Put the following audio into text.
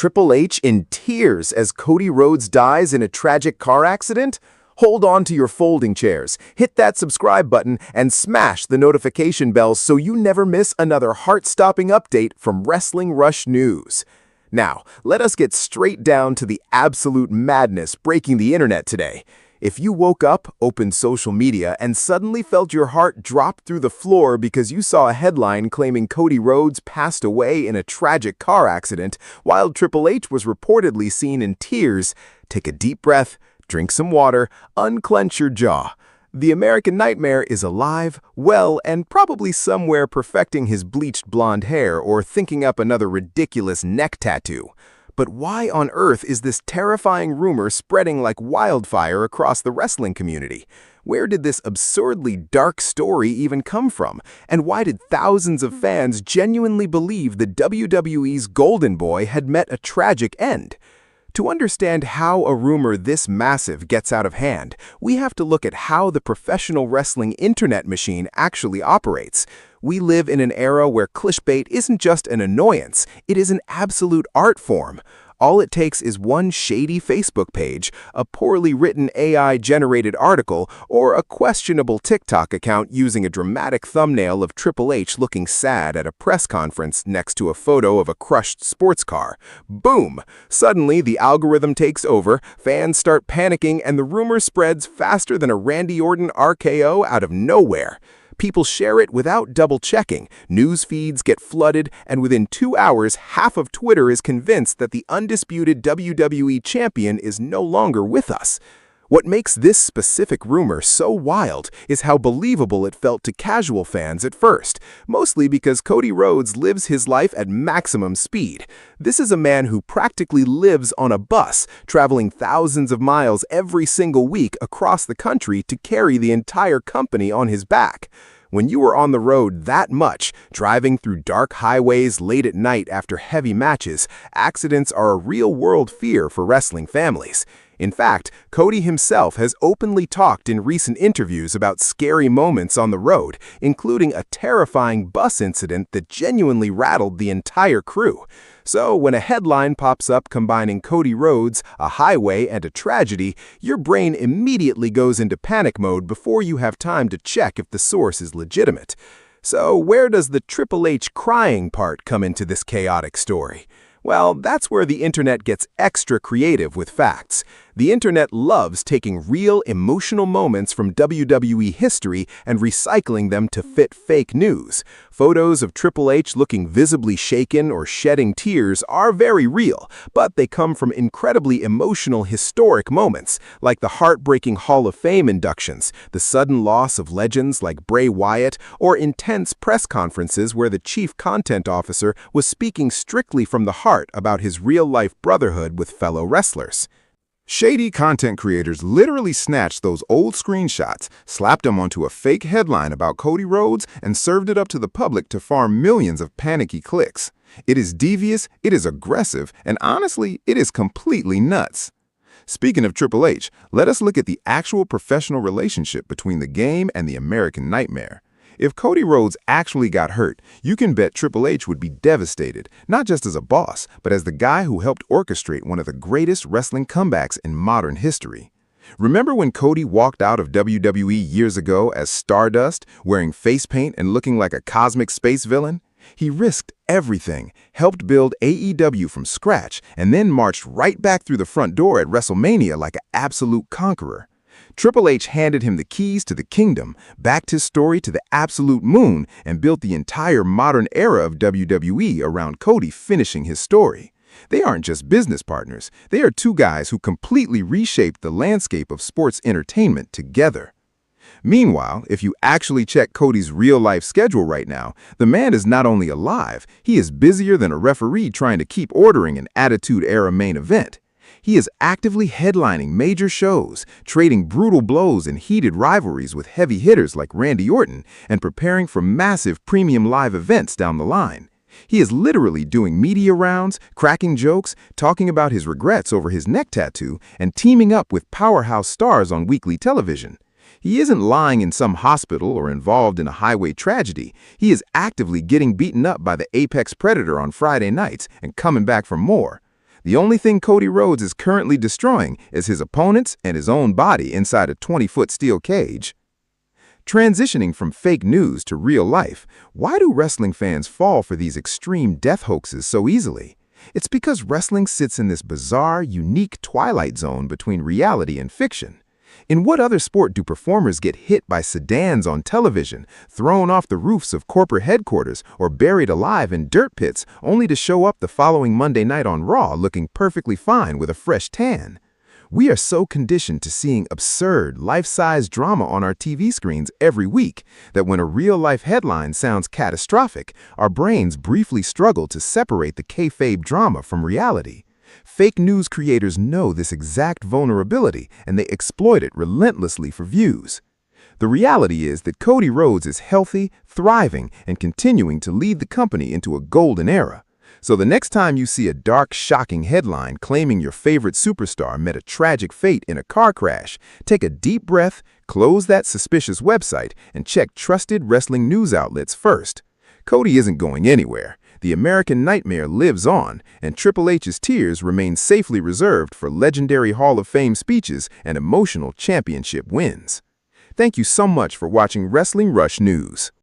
Triple H in tears as Cody Rhodes dies in a tragic car accident? Hold on to your folding chairs, hit that subscribe button, and smash the notification bell so you never miss another heart-stopping update from Wrestling Rush News. Now, let us get straight down to the absolute madness breaking the internet today. If you woke up, opened social media, and suddenly felt your heart drop through the floor because you saw a headline claiming Cody Rhodes passed away in a tragic car accident while Triple H was reportedly seen in tears, take a deep breath, drink some water, unclench your jaw. The American Nightmare is alive, well, and probably somewhere perfecting his bleached blonde hair or thinking up another ridiculous neck tattoo. But why on earth is this terrifying rumor spreading like wildfire across the wrestling community? Where did this absurdly dark story even come from? And why did thousands of fans genuinely believe the WWE's Golden Boy had met a tragic end? To understand how a rumor this massive gets out of hand, we have to look at how the professional wrestling internet machine actually operates. We live in an era where clickbait isn't just an annoyance, it is an absolute art form. All it takes is one shady Facebook page, a poorly written AI-generated article, or a questionable TikTok account using a dramatic thumbnail of Triple H looking sad at a press conference next to a photo of a crushed sports car. Boom! Suddenly, the algorithm takes over, fans start panicking, and the rumor spreads faster than a Randy Orton RKO out of nowhere. People share it without double-checking, news feeds get flooded, and within 2 hours, half of Twitter is convinced that the undisputed WWE champion is no longer with us. What makes this specific rumor so wild is how believable it felt to casual fans at first, mostly because Cody Rhodes lives his life at maximum speed. This is a man who practically lives on a bus, traveling thousands of miles every single week across the country to carry the entire company on his back. When you are on the road that much, driving through dark highways late at night after heavy matches, accidents are a real-world fear for wrestling families. In fact, Cody himself has openly talked in recent interviews about scary moments on the road, including a terrifying bus incident that genuinely rattled the entire crew. So when a headline pops up combining Cody Rhodes, a highway, and a tragedy, your brain immediately goes into panic mode before you have time to check if the source is legitimate. So where does the Triple H crying part come into this chaotic story? Well, that's where the internet gets extra creative with facts. The internet loves taking real emotional moments from WWE history and recycling them to fit fake news. Photos of Triple H looking visibly shaken or shedding tears are very real, but they come from incredibly emotional historic moments, like the heartbreaking Hall of Fame inductions, the sudden loss of legends like Bray Wyatt, or intense press conferences where the chief content officer was speaking strictly from the heart about his real-life brotherhood with fellow wrestlers. Shady content creators literally snatched those old screenshots, slapped them onto a fake headline about Cody Rhodes, and served it up to the public to farm millions of panicky clicks. It is devious, it is aggressive, and honestly, it is completely nuts. Speaking of Triple H, let us look at the actual professional relationship between the game and the American Nightmare. If Cody Rhodes actually got hurt, you can bet Triple H would be devastated, not just as a boss, but as the guy who helped orchestrate one of the greatest wrestling comebacks in modern history. Remember when Cody walked out of WWE years ago as Stardust, wearing face paint and looking like a cosmic space villain? He risked everything, helped build AEW from scratch, and then marched right back through the front door at WrestleMania like an absolute conqueror. Triple H handed him the keys to the kingdom, backed his story to the absolute moon, and built the entire modern era of WWE around Cody finishing his story. They aren't just business partners, they are two guys who completely reshaped the landscape of sports entertainment together. Meanwhile, if you actually check Cody's real-life schedule right now, the man is not only alive, he is busier than a referee trying to keep ordering an Attitude Era main event. He is actively headlining major shows, trading brutal blows in heated rivalries with heavy hitters like Randy Orton, and preparing for massive premium live events down the line. He is literally doing media rounds, cracking jokes, talking about his regrets over his neck tattoo, and teaming up with powerhouse stars on weekly television. He isn't lying in some hospital or involved in a highway tragedy. He is actively getting beaten up by the apex predator on Friday nights and coming back for more. The only thing Cody Rhodes is currently destroying is his opponents and his own body inside a 20-foot steel cage. Transitioning from fake news to real life, why do wrestling fans fall for these extreme death hoaxes so easily? It's because wrestling sits in this bizarre, unique twilight zone between reality and fiction. In what other sport do performers get hit by sedans on television, thrown off the roofs of corporate headquarters, or buried alive in dirt pits only to show up the following Monday night on Raw looking perfectly fine with a fresh tan? We are so conditioned to seeing absurd, life-size drama on our TV screens every week that when a real-life headline sounds catastrophic, our brains briefly struggle to separate the kayfabe drama from reality. Fake news creators know this exact vulnerability, and they exploit it relentlessly for views. The reality is that Cody Rhodes is healthy, thriving, and continuing to lead the company into a golden era. So the next time you see a dark, shocking headline claiming your favorite superstar met a tragic fate in a car crash, take a deep breath, close that suspicious website, and check trusted wrestling news outlets first. Cody isn't going anywhere. The American nightmare lives on, and Triple H's tears remain safely reserved for legendary Hall of Fame speeches and emotional championship wins. Thank you so much for watching Wrestling Rush News.